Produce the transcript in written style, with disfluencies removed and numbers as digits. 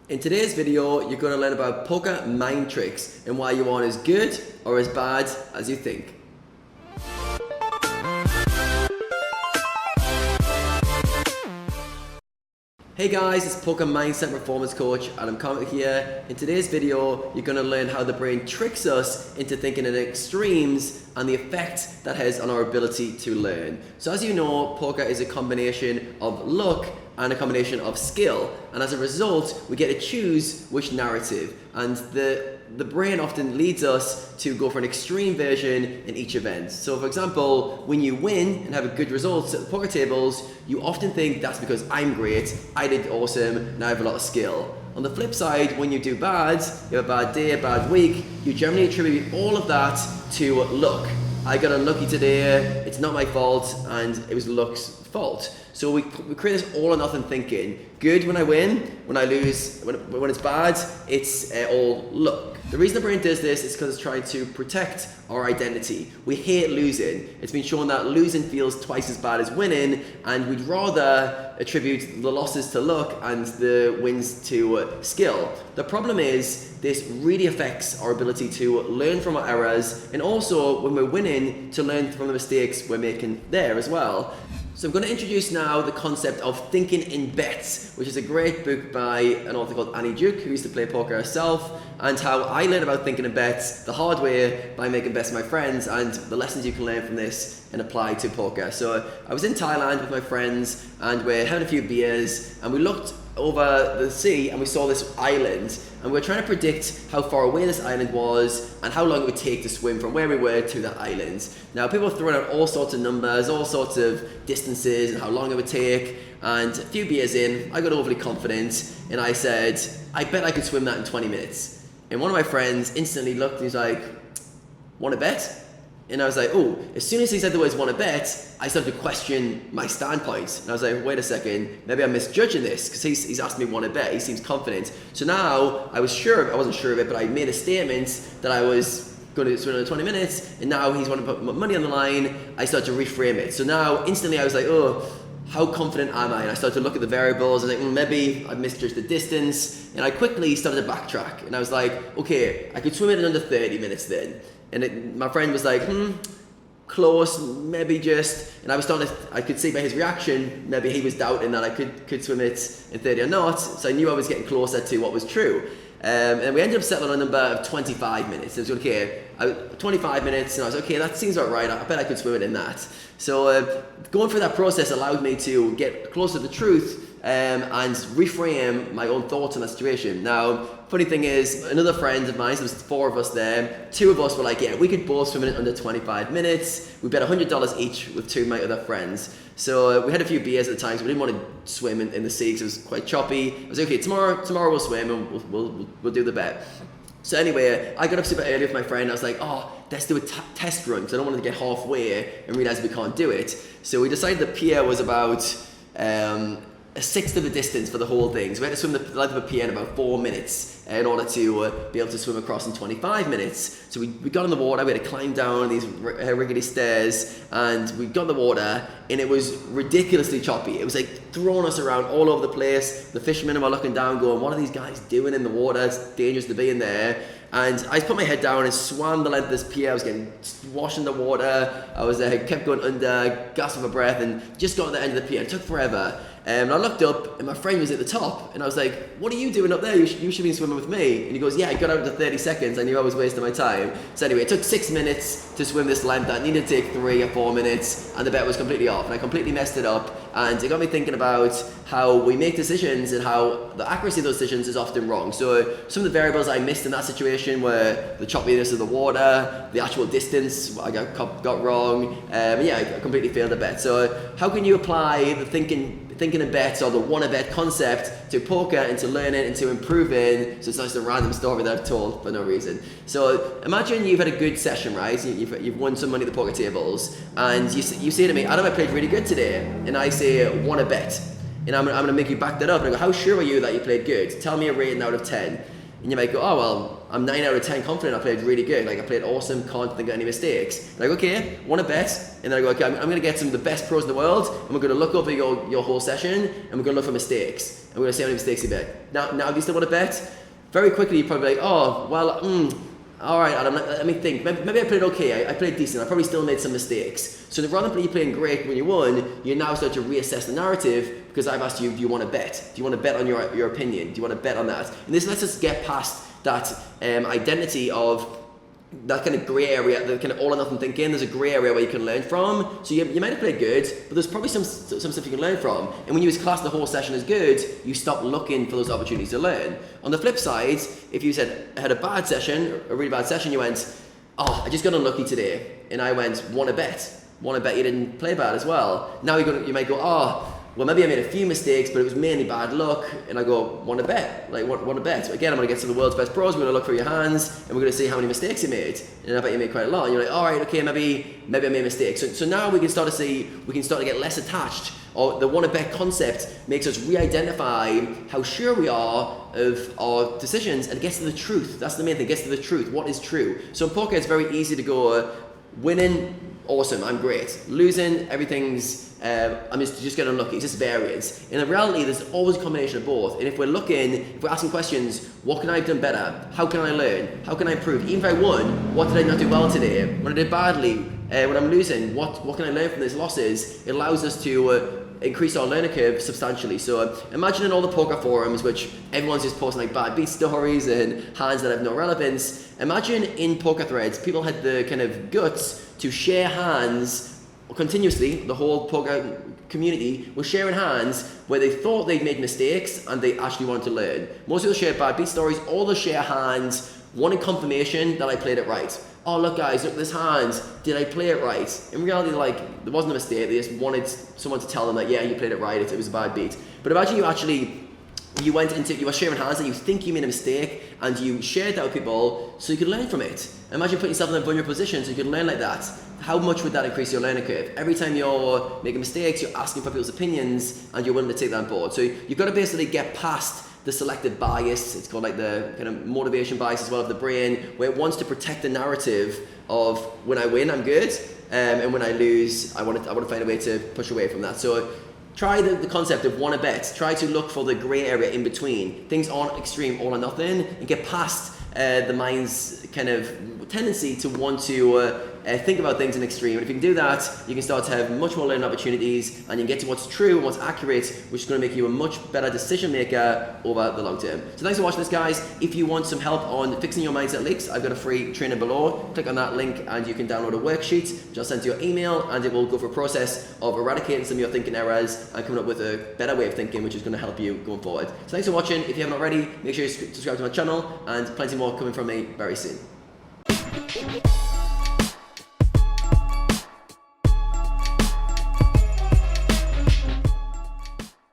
In today's video, you're going to learn about poker mind tricks and why you aren't as good or as bad as you think. Hey guys, it's Poker Mindset Performance Coach and I'm Connor here. In today's video, you're going to learn how the brain tricks us into thinking in extremes and the effect that has on our ability to learn. So as you know, poker is a combination of luck and a combination of skill, and as a result we get to choose which narrative, and the brain often leads us to go for an extreme version in each event. So for example, when you win and have a good results at the poker tables, you often think that's because I'm great, I did awesome, and I have a lot of skill. On the flip side, when you do bad, you have a bad day, a bad week, you generally attribute all of that to luck. I got unlucky today, it's not my fault, and it was luck's fault. So we create this all or nothing thinking. Good when I win, when I lose, when it's bad, it's all luck. The reason the brain does this is because it's trying to protect our identity. We hate losing. It's been shown that losing feels twice as bad as winning, and we'd rather attribute the losses to luck and the wins to skill. The problem is, this really affects our ability to learn from our errors, and also when we're winning, to learn from the mistakes we're making there as well. So I'm going to introduce now the concept of thinking in bets, which is a great book by an author called Annie Duke, who used to play poker herself, and how I learned about thinking in bets the hard way by making bets with my friends, and the lessons you can learn from this and apply to poker. So I was in Thailand with my friends and we're having a few beers and we looked over the sea and we saw this island, and we were trying to predict how far away this island was and how long it would take to swim from where we were to that island. Now people are throwing out all sorts of numbers, all sorts of distances and how long it would take, and a few beers in, I got overly confident and I said, I bet I could swim that in 20 minutes. And one of my friends instantly looked and he's like, want to bet? And I was like, oh, as soon as he said the words want to bet, I started to question my standpoint. And I was like, wait a second, maybe I'm misjudging this because he's asked me want to bet, he seems confident. So now I wasn't sure of it, but I made a statement that I was going to swim in 20 minutes, and now he's wanting to put money on the line. I started to reframe it. So now instantly I was like, oh, how confident am I? And I started to look at the variables. I was like, maybe I misjudged the distance. And I quickly started to backtrack. And I was like, okay, I could swim it in under 30 minutes then. And my friend was like, close, maybe just. And I was starting to, I could see by his reaction, maybe he was doubting that I could swim it in 30 or not. So I knew I was getting closer to what was true. And we ended up settling on a number of 25 minutes. It was okay, 25 minutes, and I was okay, that seems about right. I bet I could swim it in that. So going through that process allowed me to get closer to the truth and reframe my own thoughts on that situation. Now, funny thing is, another friend of mine, so there was 4 of us there, 2 of us were like, yeah, we could both swim in under 25 minutes. We bet $100 each with 2 of my other friends. So we had a few beers at the time, so we didn't want to swim in the sea because it was quite choppy. I was like, okay, tomorrow we'll swim and we'll do the bet. So anyway, I got up super early with my friend. I was like, oh, let's do a test run because I don't want to get halfway and realize we can't do it. So we decided the pier was about a sixth of the distance for the whole thing. So we had to swim the length of a pier in about 4 minutes in order to be able to swim across in 25 minutes. So we got in the water, we had to climb down these rickety stairs, and we got in the water, and it was ridiculously choppy. It was like throwing us around all over the place. The fishermen were looking down going, what are these guys doing in the water? It's dangerous to be in there. And I just put my head down and swam the length of this pier. I was getting washed in the water. I was kept going under, gasping for breath, and just got to the end of the pier. It took forever. And I looked up and my friend was at the top, and I was like, what are you doing up there? You should be swimming with me. And he goes, yeah, I got out to 30 seconds. I knew I was wasting my time. So anyway, it took 6 minutes to swim this length. I needed to take 3 or 4 minutes, and the bet was completely off, and I completely messed it up. And it got me thinking about how we make decisions and how the accuracy of those decisions is often wrong. So some of the variables I missed in that situation were the choppiness of the water, the actual distance I got wrong. Yeah, I completely failed the bet. So how can you apply the thinking in bets or the wanna bet concept to poker and to learning and to improving, so it's not just a random story that I've told for no reason. So imagine you've had a good session, right? You've won some money at the poker tables, and you say to me, Adam, I played really good today, and I say, wanna bet? And I'm gonna make you back that up, and I go, how sure are you that you played good? Tell me a rating out of 10. And you might go, oh, well, I'm 9 out of 10 confident I played really good. Like, I played awesome, can't think of any mistakes. Like, okay, want to bet? And then I go, okay, I'm going to get some of the best pros in the world, and we're going to look over your whole session, and we're going to look for mistakes. and we're going to see how many mistakes you make. Now, do you still want to bet? Very quickly, you're probably like, oh, well, all right, Adam, let me think. Maybe I played okay. I played decent. I probably still made some mistakes. So rather than you playing great when you won, you now start to reassess the narrative because I've asked you, do you want to bet? Do you want to bet on your opinion? Do you want to bet on that? And this lets us get past that identity of that kind of grey area, the kind of all or nothing thinking. There's a grey area where you can learn from. So you might have played good, but there's probably some stuff you can learn from. And when you class the whole session as good, you stop looking for those opportunities to learn. On the flip side, if you had a bad session, a really bad session, you went, oh, I just got unlucky today. And I went, want to bet you didn't play bad as well. Now you might go, oh, well, maybe I made a few mistakes, but it was mainly bad luck, and I go, want to bet? Like, want to bet? So again, I'm going to get some of the world's best pros, we're going to look through your hands, and we're going to see how many mistakes you made. And I bet you made quite a lot. And you're like, all right, okay, maybe I made mistakes. So now we can start to get less attached, or the want to bet concept makes us re-identify how sure we are of our decisions, and it gets to the truth. That's the main thing, it gets to the truth. What is true? So in poker, it's very easy to go, winning, awesome, I'm great. Losing, everything's, I'm just getting unlucky, it's just variance. In reality, there's always a combination of both. And if we're asking questions, what can I have done better? How can I learn? How can I improve? Even if I won, what did I not do well today? When I did badly, when I'm losing, what can I learn from these losses? It allows us to increase our learning curve substantially. So imagine in all the poker forums, which everyone's just posting like bad beat stories and hands that have no relevance. Imagine in poker threads, people had the kind of guts to share hands continuously. The whole poker community was sharing hands where they thought they'd made mistakes and they actually wanted to learn. Most people share bad beat stories, all the share hands, wanting confirmation that I played it right. Oh, look guys, look at this hand, did I play it right? In reality, like, there wasn't a mistake, they just wanted someone to tell them that, yeah, you played it right, it was a bad beat. But imagine you were sharing hands and you think you made a mistake and you shared that with people so you could learn from it. Imagine putting yourself in a vulnerable position so you could learn like that. How much would that increase your learning curve? Every time you're making mistakes, you're asking for people's opinions and you're willing to take that on board. So you've got to basically get past the selective bias, it's called like the kind of motivation bias as well of the brain, where it wants to protect the narrative of when I win, I'm good, and when I lose, I want to find a way to push away from that. So try the concept of want to bet. Try to look for the grey area in between. Things aren't extreme all or nothing, and get past the mind's kind of tendency to want to think about things in extreme. And if you can do that, you can start to have much more learning opportunities, and you can get to what's true and what's accurate, which is going to make you a much better decision maker over the long term. So thanks for watching this, guys. If you want some help on fixing your mindset leaks, I've got a free training below. Click on that link and you can download a worksheet, which I'll send to your email, and it will go through a process of eradicating some of your thinking errors and coming up with a better way of thinking, which is going to help you going forward. So thanks for watching. If you haven't already, make sure you subscribe to my channel, and plenty more coming from me very soon.